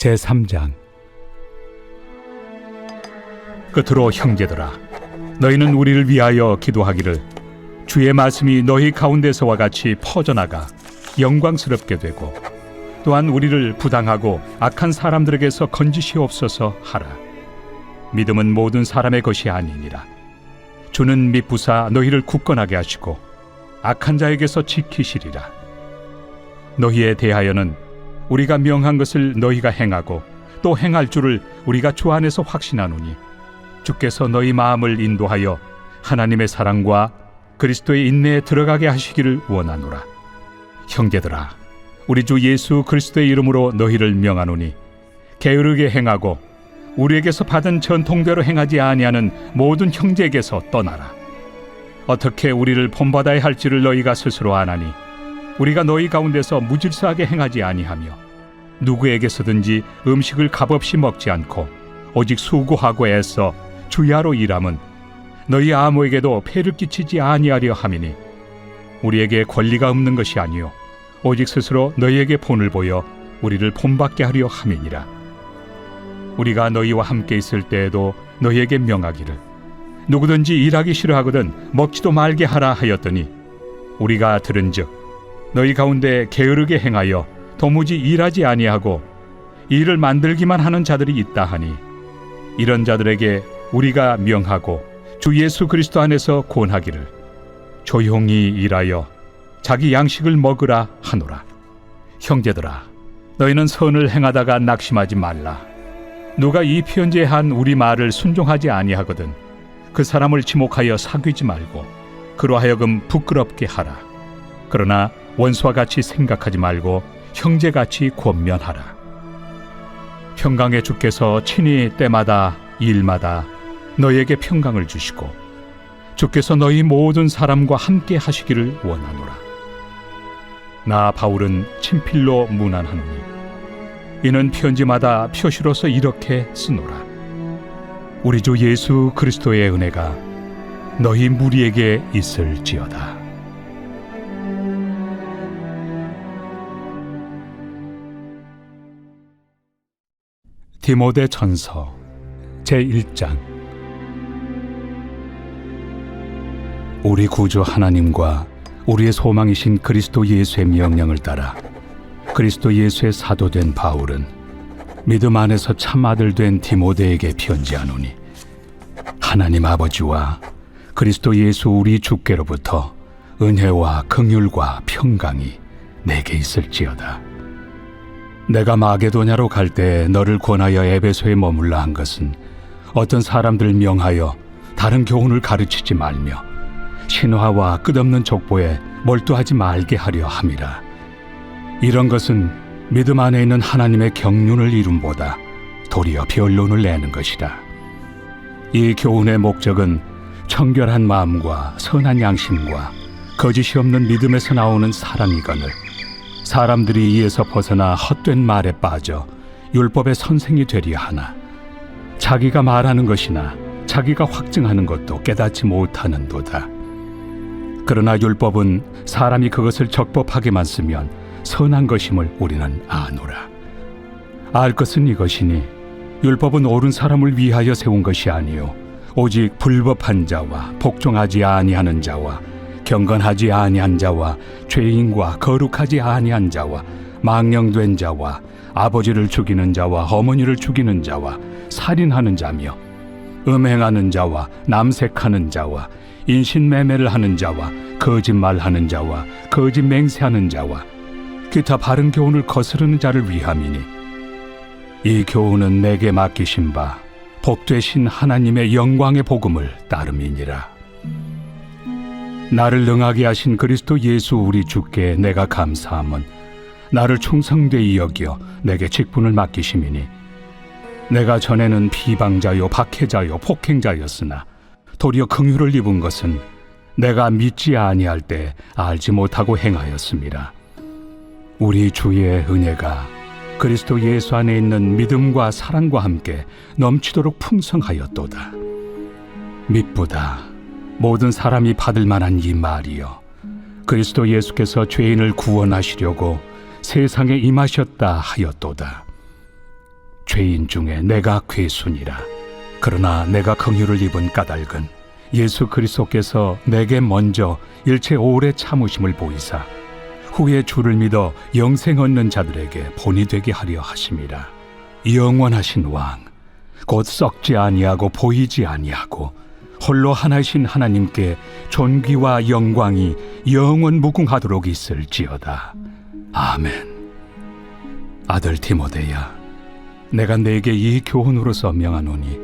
제3장. 끝으로 형제들아, 너희는 우리를 위하여 기도하기를 주의 말씀이 너희 가운데서와 같이 퍼져나가 영광스럽게 되고 또한 우리를 부당하고 악한 사람들에게서 건지시옵소서 하라. 믿음은 모든 사람의 것이 아니니라. 주는 미쁘사 너희를 굳건하게 하시고 악한 자에게서 지키시리라. 너희에 대하여는 우리가 명한 것을 너희가 행하고 또 행할 줄을 우리가 주 안에서 확신하노니 주께서 너희 마음을 인도하여 하나님의 사랑과 그리스도의 인내에 들어가게 하시기를 원하노라. 형제들아, 우리 주 예수 그리스도의 이름으로 너희를 명하노니 게으르게 행하고 우리에게서 받은 전통대로 행하지 아니하는 모든 형제에게서 떠나라. 어떻게 우리를 본받아야 할지를 너희가 스스로 아나니 우리가 너희 가운데서 무질서하게 행하지 아니하며 누구에게서든지 음식을 값없이 먹지 않고 오직 수고하고 애써 주야로 일함은 너희 아무에게도 폐를 끼치지 아니하려 함이니 우리에게 권리가 없는 것이 아니요 오직 스스로 너희에게 본을 보여 우리를 본받게 하려 함이니라. 우리가 너희와 함께 있을 때에도 너희에게 명하기를 누구든지 일하기 싫어하거든 먹지도 말게 하라 하였더니 우리가 들은즉 너희 가운데 게으르게 행하여 도무지 일하지 아니하고 일을 만들기만 하는 자들이 있다 하니 이런 자들에게 우리가 명하고 주 예수 그리스도 안에서 권하기를 조용히 일하여 자기 양식을 먹으라 하노라. 형제들아, 너희는 선을 행하다가 낙심하지 말라. 누가 이 편지에 한 우리 말을 순종하지 아니하거든 그 사람을 지목하여 사귀지 말고 그로 하여금 부끄럽게 하라. 그러나 원수와 같이 생각하지 말고 형제같이 권면하라. 평강의 주께서 친히 때마다 일마다 너희에게 평강을 주시고 주께서 너희 모든 사람과 함께 하시기를 원하노라. 나 바울은 친필로 문안하노니 이는 편지마다 표시로서 이렇게 쓰노라. 우리 주 예수 그리스도의 은혜가 너희 무리에게 있을지어다. 디모데 전서 제1장. 우리 구주 하나님과 우리의 소망이신 그리스도 예수의 명령을 따라 그리스도 예수의 사도된 바울은 믿음 안에서 참 아들 된 디모데에게 편지하노니 하나님 아버지와 그리스도 예수 우리 주께로부터 은혜와 긍휼과 평강이 내게 있을지어다. 내가 마게도냐로 갈 때 너를 권하여 에베소에 머물라 한 것은 어떤 사람들 명하여 다른 교훈을 가르치지 말며 신화와 끝없는 족보에 몰두하지 말게 하려 함이라. 이런 것은 믿음 안에 있는 하나님의 경륜을 이룸보다 도리어 변론을 내는 것이라. 이 교훈의 목적은 청결한 마음과 선한 양심과 거짓이 없는 믿음에서 나오는 사랑이거늘 사람들이 이에서 벗어나 헛된 말에 빠져 율법의 선생이 되려 하나 자기가 말하는 것이나 자기가 확증하는 것도 깨닫지 못하는도다. 그러나 율법은 사람이 그것을 적법하게만 쓰면 선한 것임을 우리는 아노라. 알 것은 이것이니 율법은 옳은 사람을 위하여 세운 것이 아니요 오직 불법한 자와 복종하지 아니하는 자와 경건하지 아니한 자와 죄인과 거룩하지 아니한 자와 망령된 자와 아버지를 죽이는 자와 어머니를 죽이는 자와 살인하는 자며 음행하는 자와 남색하는 자와 인신매매를 하는 자와 거짓말하는 자와 거짓 맹세하는 자와 기타 바른 교훈을 거스르는 자를 위함이니 이 교훈은 내게 맡기신 바 복되신 하나님의 영광의 복음을 따름이니라. 나를 능하게 하신 그리스도 예수 우리 주께 내가 감사함은 나를 충성되이 여겨 내게 직분을 맡기심이니 내가 전에는 비방자요 박해자요 폭행자였으나 도리어 긍휼을 입은 것은 내가 믿지 아니할 때 알지 못하고 행하였음이라. 우리 주의 은혜가 그리스도 예수 안에 있는 믿음과 사랑과 함께 넘치도록 풍성하였도다. 미쁘다. 모든 사람이 받을 만한 이 말이여 그리스도 예수께서 죄인을 구원하시려고 세상에 임하셨다 하였도다. 죄인 중에 내가 괴순이라. 그러나 내가 긍휼을 입은 까닭은 예수 그리스도께서 내게 먼저 일체 오래 참으심을 보이사 후에 주를 믿어 영생 얻는 자들에게 본이 되게 하려 하심이라. 영원하신 왕, 곧 썩지 아니하고 보이지 아니하고 홀로 하나이신 하나님께 존귀와 영광이 영원 무궁하도록 있을지어다. 아멘. 아들 디모데야, 내가 네게 이 교훈으로서 명하노니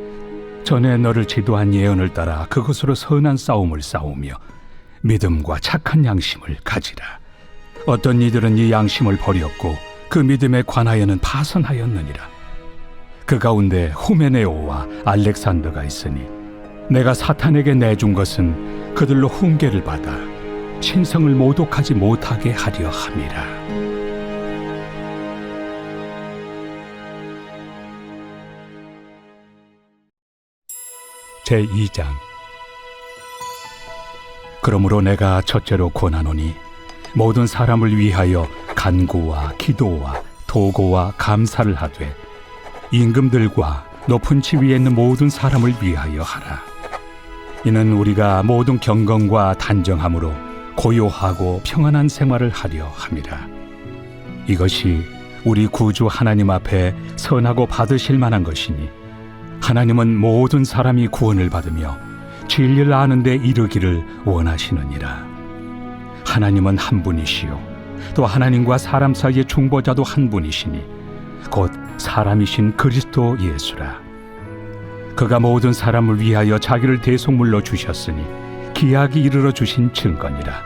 전에 너를 지도한 예언을 따라 그것으로 선한 싸움을 싸우며 믿음과 착한 양심을 가지라. 어떤 이들은 이 양심을 버렸고 그 믿음에 관하여는 파선하였느니라. 그 가운데 후메네오와 알렉산더가 있으니 내가 사탄에게 내준 것은 그들로 훈계를 받아 신성을 모독하지 못하게 하려 함이라. 제2장. 그러므로 내가 첫째로 권하노니 모든 사람을 위하여 간구와 기도와 도고와 감사를 하되 임금들과 높은 지위에 있는 모든 사람을 위하여 하라. 이는 우리가 모든 경건과 단정함으로 고요하고 평안한 생활을 하려 함이라. 이것이 우리 구주 하나님 앞에 선하고 받으실 만한 것이니 하나님은 모든 사람이 구원을 받으며 진리를 아는 데 이르기를 원하시느니라. 하나님은 한 분이시요 또 하나님과 사람 사이의 중보자도 한 분이시니 곧 사람이신 그리스도 예수라. 그가 모든 사람을 위하여 자기를 대속물로 주셨으니 기약이 이르러 주신 증거니라.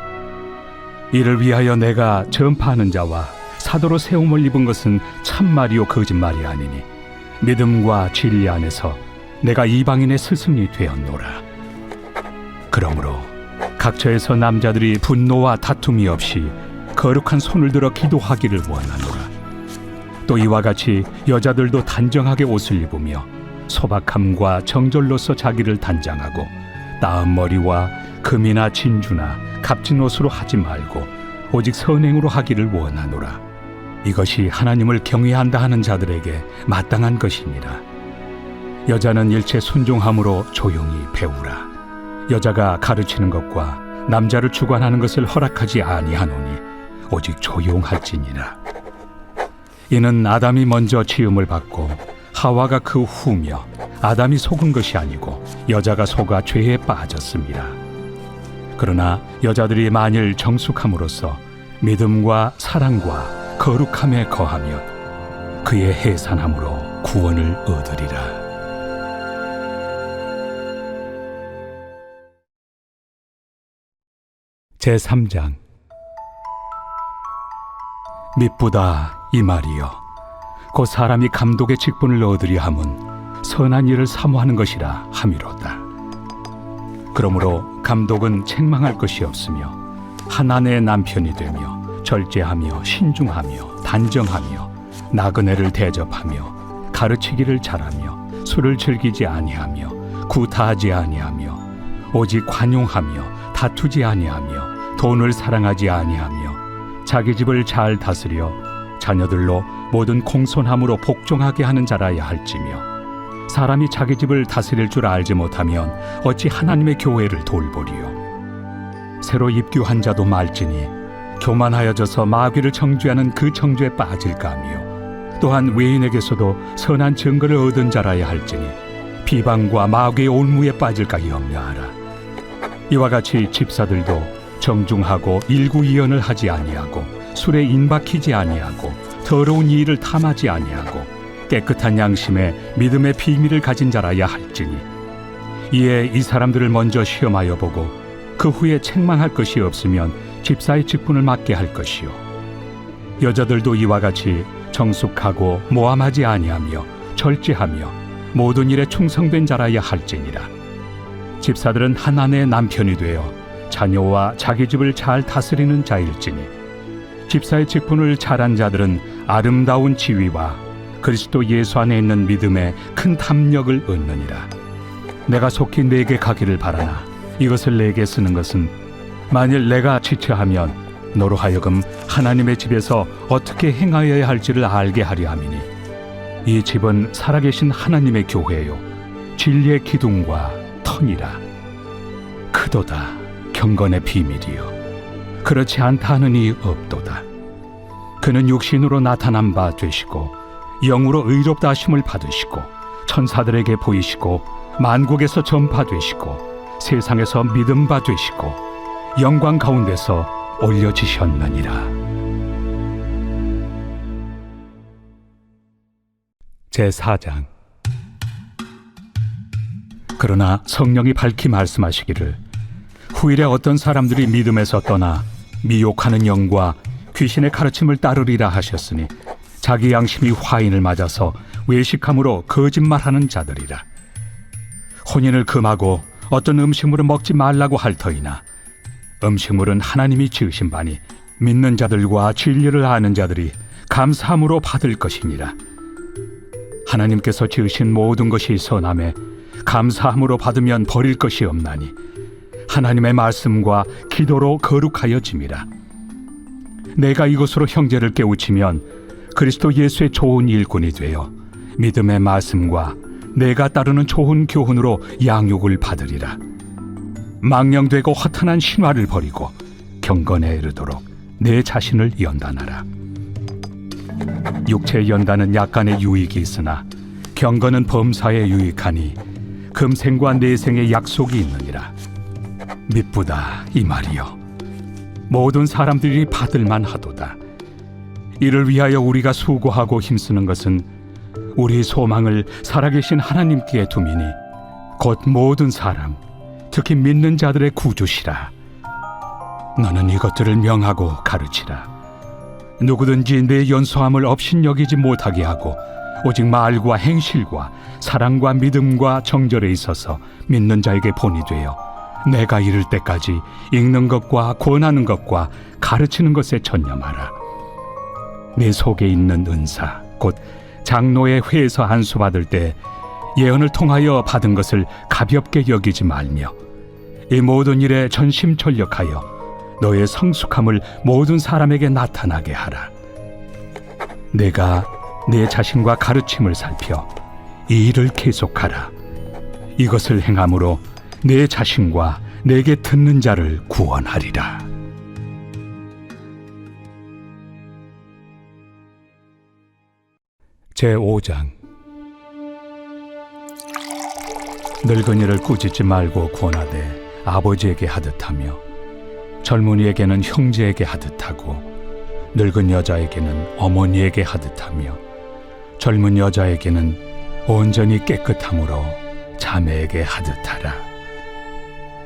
이를 위하여 내가 전파하는 자와 사도로 세움을 입은 것은 참말이요 거짓말이 아니니 믿음과 진리 안에서 내가 이방인의 스승이 되었노라. 그러므로 각처에서 남자들이 분노와 다툼이 없이 거룩한 손을 들어 기도하기를 원하노라. 또 이와 같이 여자들도 단정하게 옷을 입으며 소박함과 정절로서 자기를 단장하고 따은 머리와 금이나 진주나 값진 옷으로 하지 말고 오직 선행으로 하기를 원하노라. 이것이 하나님을 경외한다 하는 자들에게 마땅한 것이니라. 여자는 일체 순종함으로 조용히 배우라. 여자가 가르치는 것과 남자를 주관하는 것을 허락하지 아니하노니 오직 조용할지니라. 이는 아담이 먼저 지음을 받고 하와가 그 후며 아담이 속은 것이 아니고 여자가 속아 죄에 빠졌습니다. 그러나 여자들이 만일 정숙함으로써 믿음과 사랑과 거룩함에 거하면 그의 해산함으로 구원을 얻으리라. 제3장. 미쁘다 이 말이여, 곧 사람이 감독의 직분을 얻으려 함은 선한 일을 사모하는 것이라 함이로다. 그러므로 감독은 책망할 것이 없으며 한 아내의 남편이 되며 절제하며 신중하며 단정하며 나그네를 대접하며 가르치기를 잘하며 술을 즐기지 아니하며 구타하지 아니하며 오직 관용하며 다투지 아니하며 돈을 사랑하지 아니하며 자기 집을 잘 다스려 자녀들로 모든 공손함으로 복종하게 하는 자라야 할지며 사람이 자기 집을 다스릴 줄 알지 못하면 어찌 하나님의 교회를 돌보리요. 새로 입교한 자도 말지니 교만하여져서 마귀를 정죄하는 그 정죄에 빠질까 하며 또한 외인에게서도 선한 증거를 얻은 자라야 할지니 비방과 마귀의 올무에 빠질까 염려하라. 이와 같이 집사들도 정중하고 일구이연을 하지 아니하고 술에 인박히지 아니하고 더러운 일을 탐하지 아니하고 깨끗한 양심에 믿음의 비밀을 가진 자라야 할지니 이에 이 사람들을 먼저 시험하여 보고 그 후에 책망할 것이 없으면 집사의 직분을 맡게 할 것이요. 여자들도 이와 같이 정숙하고 모함하지 아니하며 절제하며 모든 일에 충성된 자라야 할지니라. 집사들은 한 아내의 남편이 되어 자녀와 자기 집을 잘 다스리는 자일지니 집사의 직분을 잘한 자들은 아름다운 지위와 그리스도 예수 안에 있는 믿음에 큰 탐욕을 얻느니라. 내가 속히 내게 가기를 바라나 이것을 내게 쓰는 것은 만일 내가 지체하면 너로 하여금 하나님의 집에서 어떻게 행하여야 할지를 알게 하려 함이니 이 집은 살아계신 하나님의 교회요 진리의 기둥과 터니라. 크도다 경건의 비밀이요 그렇지 않다 하는 이 없도다. 그는 육신으로 나타난 바 되시고 영으로 의롭다 하심을 받으시고 천사들에게 보이시고 만국에서 전파되시고 세상에서 믿음 바 되시고 영광 가운데서 올려지셨느니라. 제4장. 그러나 성령이 밝히 말씀하시기를 후일에 어떤 사람들이 믿음에서 떠나 미혹하는 영과 귀신의 가르침을 따르리라 하셨으니 자기 양심이 화인을 맞아서 외식함으로 거짓말하는 자들이라. 혼인을 금하고 어떤 음식물을 먹지 말라고 할 터이나 음식물은 하나님이 지으신 바니 믿는 자들과 진리를 아는 자들이 감사함으로 받을 것이니라. 하나님께서 지으신 모든 것이 선함에 감사함으로 받으면 버릴 것이 없나니 하나님의 말씀과 기도로 거룩하여짐이라. 내가 이것으로 형제를 깨우치면 그리스도 예수의 좋은 일꾼이 되어 믿음의 말씀과 내가 따르는 좋은 교훈으로 양육을 받으리라. 망령되고 허탄한 신화를 버리고 경건에 이르도록 내 자신을 연단하라. 육체의 연단은 약간의 유익이 있으나 경건은 범사에 유익하니 금생과 내생의 약속이 있느니라. 미쁘다 이 말이여. 모든 사람들이 받을만 하도다. 이를 위하여 우리가 수고하고 힘쓰는 것은 우리 소망을 살아계신 하나님께 두미니 곧 모든 사람 특히 믿는 자들의 구주시라. 너는 이것들을 명하고 가르치라. 누구든지 내 연소함을 업신여기지 못하게 하고 오직 말과 행실과 사랑과 믿음과 정절에 있어서 믿는 자에게 본이 되어 내가 이를 때까지 읽는 것과 권하는 것과 가르치는 것에 전념하라. 내 속에 있는 은사 곧 장로의 회에서 안수 받을 때 예언을 통하여 받은 것을 가볍게 여기지 말며 이 모든 일에 전심전력하여 너의 성숙함을 모든 사람에게 나타나게 하라. 내가 내 자신과 가르침을 살펴 이 일을 계속하라. 이것을 행함으로 내 자신과 내게 듣는 자를 구원하리라. 제5장. 늙은이를 꾸짖지 말고 권하되 아버지에게 하듯하며 젊은이에게는 형제에게 하듯하고 늙은 여자에게는 어머니에게 하듯하며 젊은 여자에게는 온전히 깨끗함으로 자매에게 하듯하라.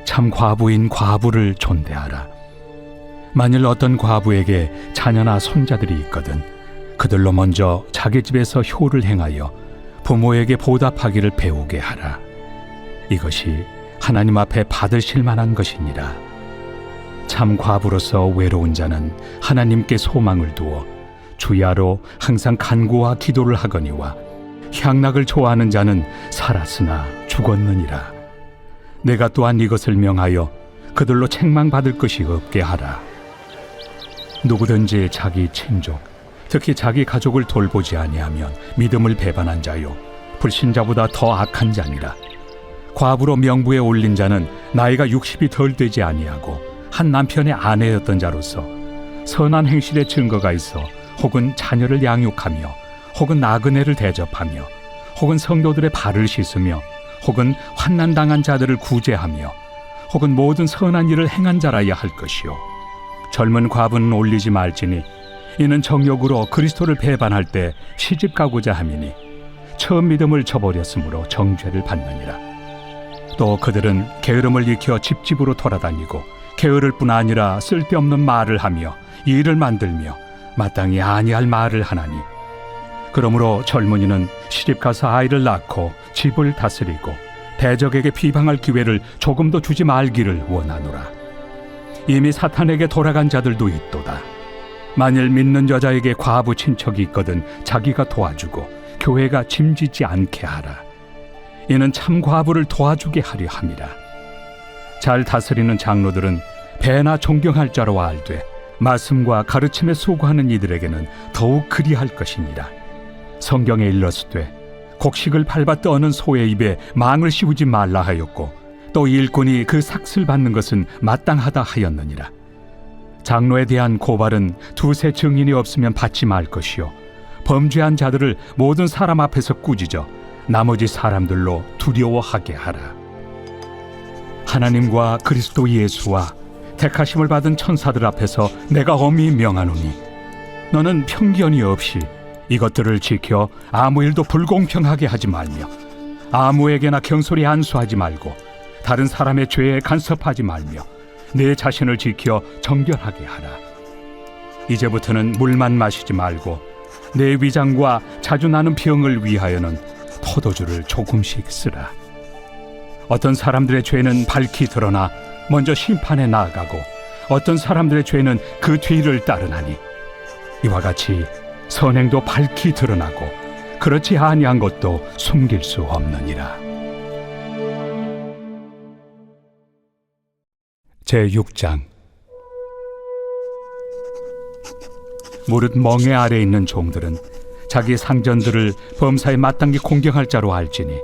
참 과부인 과부를 존대하라. 만일 어떤 과부에게 자녀나 손자들이 있거든 그들로 먼저 자기 집에서 효를 행하여 부모에게 보답하기를 배우게 하라. 이것이 하나님 앞에 받으실 만한 것이니라. 참 과부로서 외로운 자는 하나님께 소망을 두어 주야로 항상 간구와 기도를 하거니와 향락을 좋아하는 자는 살았으나 죽었느니라. 내가 또한 이것을 명하여 그들로 책망받을 것이 없게 하라. 누구든지 자기 친족 특히 자기 가족을 돌보지 아니하면 믿음을 배반한 자요 불신자보다 더 악한 자니라. 과부로 명부에 올린 자는 나이가 60이 덜 되지 아니하고 한 남편의 아내였던 자로서 선한 행실의 증거가 있어 혹은 자녀를 양육하며 혹은 나그네를 대접하며 혹은 성도들의 발을 씻으며 혹은 환난당한 자들을 구제하며 혹은 모든 선한 일을 행한 자라야 할 것이요 젊은 과부는 올리지 말지니 이는 정욕으로 그리스도를 배반할 때 시집 가고자 함이니 처음 믿음을 저버렸으므로 정죄를 받느니라. 또 그들은 게으름을 익혀 집집으로 돌아다니고 게으를 뿐 아니라 쓸데없는 말을 하며 일을 만들며 마땅히 아니할 말을 하나니 그러므로 젊은이는 시집가서 아이를 낳고 집을 다스리고 대적에게 비방할 기회를 조금도 주지 말기를 원하노라. 이미 사탄에게 돌아간 자들도 있도다. 만일 믿는 여자에게 과부 친척이 있거든 자기가 도와주고 교회가 짐지지 않게 하라. 이는 참 과부를 도와주게 하려 함이라. 잘 다스리는 장로들은 배나 존경할 자로 알되 말씀과 가르침에 수고하는 이들에게는 더욱 그리할 것이니라. 성경에 일렀으되 곡식을 밟아 떠는 소의 입에 망을 씌우지 말라 하였고 또 일꾼이 그 삭슬 받는 것은 마땅하다 하였느니라. 장로에 대한 고발은 두세 증인이 없으면 받지 말 것이요 범죄한 자들을 모든 사람 앞에서 꾸짖어 나머지 사람들로 두려워하게 하라. 하나님과 그리스도 예수와 택하심을 받은 천사들 앞에서 내가 엄히 명하노니 너는 편견이 없이 이것들을 지켜 아무 일도 불공평하게 하지 말며 아무에게나 경솔히 안수하지 말고 다른 사람의 죄에 간섭하지 말며 내 자신을 지켜 정결하게 하라. 이제부터는 물만 마시지 말고 내 위장과 자주 나는 병을 위하여는 포도주를 조금씩 쓰라. 어떤 사람들의 죄는 밝히 드러나 먼저 심판에 나아가고 어떤 사람들의 죄는 그 뒤를 따르나니 이와 같이 선행도 밝히 드러나고 그렇지 아니한 것도 숨길 수 없느니라. 제6장. 무릇 멍에 아래 있는 종들은 자기 상전들을 범사에 마땅히 공경할 자로 알지니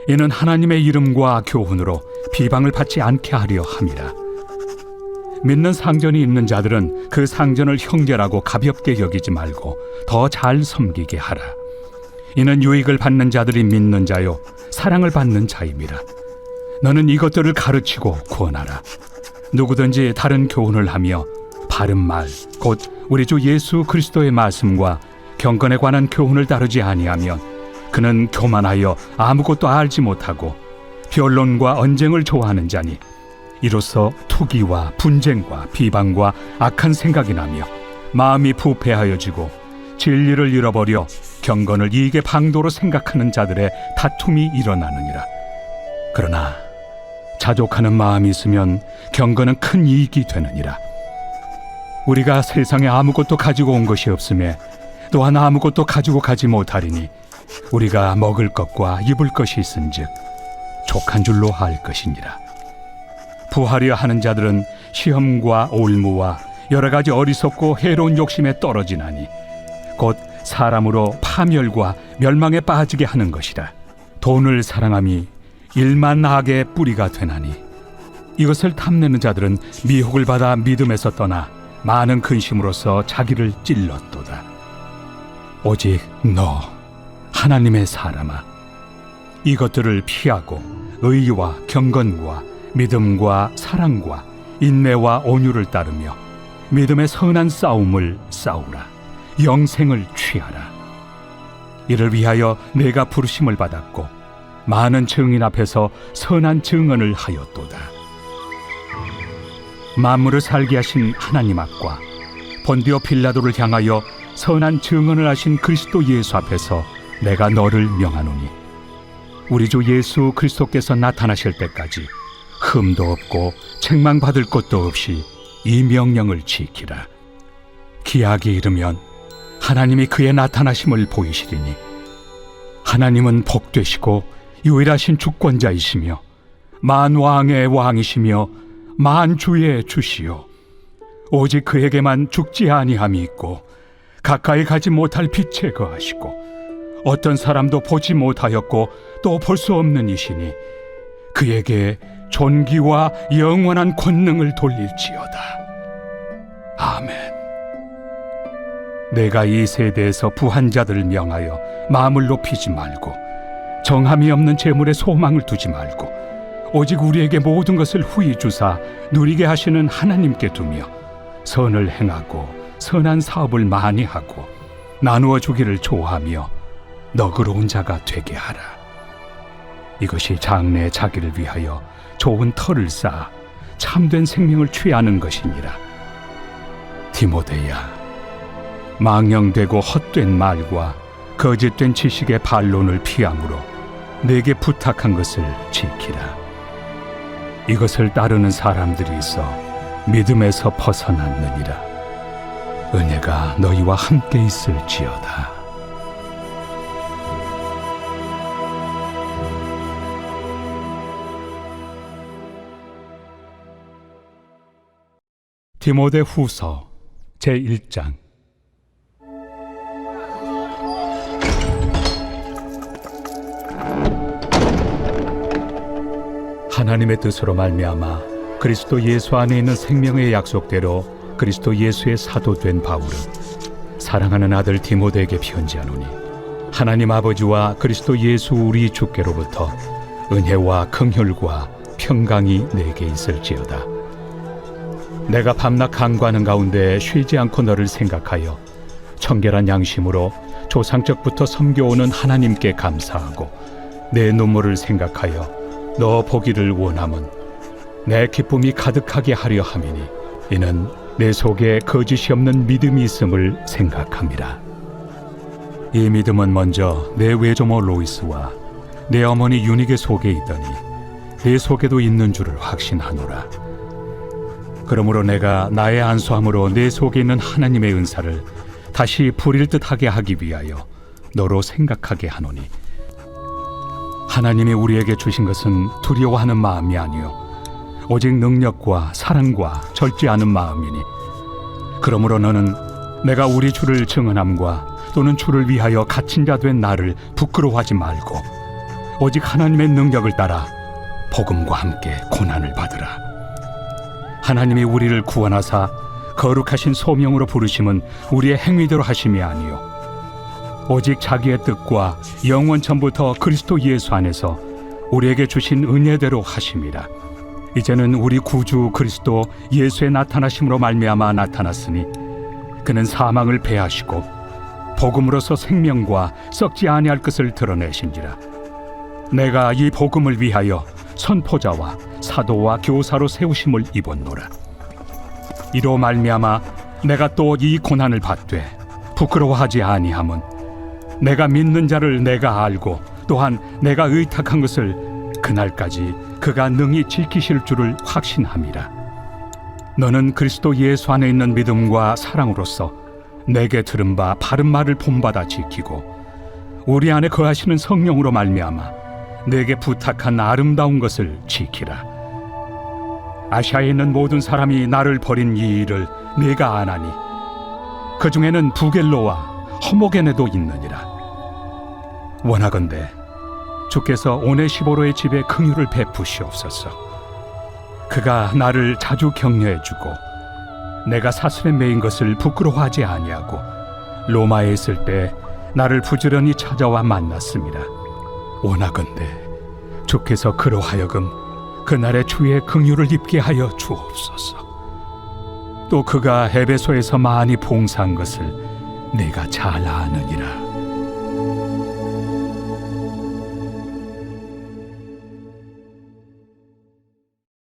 이는 하나님의 이름과 교훈으로 비방을 받지 않게 하려 함이라. 믿는 상전이 있는 자들은 그 상전을 형제라고 가볍게 여기지 말고 더 잘 섬기게 하라. 이는 유익을 받는 자들이 믿는 자요 사랑을 받는 자임이라. 너는 이것들을 가르치고 구원하라. 누구든지 다른 교훈을 하며 바른 말 곧 우리 주 예수 그리스도의 말씀과 경건에 관한 교훈을 다루지 아니하면 그는 교만하여 아무것도 알지 못하고 변론과 언쟁을 좋아하는 자니 이로써 투기와 분쟁과 비방과 악한 생각이 나며 마음이 부패하여지고 진리를 잃어버려 경건을 이익의 방도로 생각하는 자들의 다툼이 일어나느니라. 그러나 자족하는 마음이 있으면 경건은 큰 이익이 되느니라. 우리가 세상에 아무것도 가지고 온 것이 없으며 또한 아무것도 가지고 가지 못하리니 우리가 먹을 것과 입을 것이 있은즉 족한 줄로 알 것이니라. 부하려 하는 자들은 시험과 올무와 여러 가지 어리석고 해로운 욕심에 떨어지나니 곧 사람으로 파멸과 멸망에 빠지게 하는 것이라. 돈을 사랑함이 일만 악의 뿌리가 되나니 이것을 탐내는 자들은 미혹을 받아 믿음에서 떠나 많은 근심으로써 자기를 찔렀도다. 오직 너 하나님의 사람아, 이것들을 피하고 의와 경건과 믿음과 사랑과 인내와 온유를 따르며 믿음의 선한 싸움을 싸우라. 영생을 취하라. 이를 위하여 내가 부르심을 받았고 많은 증인 앞에서 선한 증언을 하였도다. 만물을 살게 하신 하나님 앞과 본디오 빌라도를 향하여 선한 증언을 하신 그리스도 예수 앞에서 내가 너를 명하노니 우리 주 예수 그리스도께서 나타나실 때까지 흠도 없고 책망받을 것도 없이 이 명령을 지키라. 기약이 이르면 하나님이 그의 나타나심을 보이시리니 하나님은 복되시고 유일하신 주권자이시며 만왕의 왕이시며 만주의 주시요 오직 그에게만 죽지 아니함이 있고 가까이 가지 못할 빛에 거하시고 어떤 사람도 보지 못하였고 또 볼 수 없는 이시니 그에게 존귀와 영원한 권능을 돌릴지어다. 아멘. 내가 이 세대에서 부한 자들을 명하여 마음을 높이지 말고 정함이 없는 재물에 소망을 두지 말고 오직 우리에게 모든 것을 후히 주사 누리게 하시는 하나님께 두며 선을 행하고 선한 사업을 많이 하고 나누어 주기를 좋아하며 너그러운 자가 되게 하라. 이것이 장래의 자기를 위하여 좋은 터를 쌓아 참된 생명을 취하는 것이니라. 디모데야, 망령되고 헛된 말과 거짓된 지식의 반론을 피함으로 내게 부탁한 것을 지키라. 이것을 따르는 사람들이 있어 믿음에서 벗어났느니라. 은혜가 너희와 함께 있을지어다. 디모데 후서 제1장. 하나님의 뜻으로 말미암아 그리스도 예수 안에 있는 생명의 약속대로 그리스도 예수의 사도된 바울은 사랑하는 아들 디모데에게 편지하노니 하나님 아버지와 그리스도 예수 우리 주께로부터 은혜와 긍휼과 평강이 내게 있을지어다. 내가 밤낮 간구하는 가운데 쉬지 않고 너를 생각하여 청결한 양심으로 조상적부터 섬겨오는 하나님께 감사하고 내 눈물을 생각하여 너 보기를 원함은 내 기쁨이 가득하게 하려 함이니 이는 내 속에 거짓이 없는 믿음이 있음을 생각함이라. 이 믿음은 먼저 내 외조모 로이스와 내 어머니 유니게 속에 있더니 내 속에도 있는 줄을 확신하노라. 그러므로 내가 나의 안수함으로 내 속에 있는 하나님의 은사를 다시 부릴 듯하게 하기 위하여 너로 생각하게 하노니 하나님이 우리에게 주신 것은 두려워하는 마음이 아니요 오직 능력과 사랑과 절제 않은 마음이니 그러므로 너는 내가 우리 주를 증언함과 또는 주를 위하여 갇힌 자 된 나를 부끄러워하지 말고 오직 하나님의 능력을 따라 복음과 함께 고난을 받으라. 하나님이 우리를 구원하사 거룩하신 소명으로 부르심은 우리의 행위대로 하심이 아니요 오직 자기의 뜻과 영원 전부터 그리스도 예수 안에서 우리에게 주신 은혜대로 하심이라. 이제는 우리 구주 그리스도 예수의 나타나심으로 말미암아 나타났으니 그는 사망을 패하시고 복음으로서 생명과 썩지 아니할 것을 드러내신지라. 내가 이 복음을 위하여 선포자와 사도와 교사로 세우심을 입었노라. 이로 말미암아 내가 또 이 고난을 받되 부끄러워하지 아니함은 내가 믿는 자를 내가 알고 또한 내가 의탁한 것을 그날까지 그가 능히 지키실 줄을 확신함이라. 너는 그리스도 예수 안에 있는 믿음과 사랑으로서 내게 들은 바 바른 말을 본받아 지키고 우리 안에 거하시는 성령으로 말미암아 내게 부탁한 아름다운 것을 지키라. 아시아에 있는 모든 사람이 나를 버린 이 일을 내가 아나니 그 중에는 부겔로와 허모게네도 있느니라. 원하건대 주께서 오네시보로의 집에 긍휼을 베푸시옵소서. 그가 나를 자주 격려해주고 내가 사슬에 매인 것을 부끄러워하지 아니하고 로마에 있을 때 나를 부지런히 찾아와 만났습니다. 원하건대 주께서 그로 하여금 그날의 주의 긍휼을 입게 하여 주옵소서. 또 그가 에베소에서 많이 봉사한 것을 내가 잘 아느니라.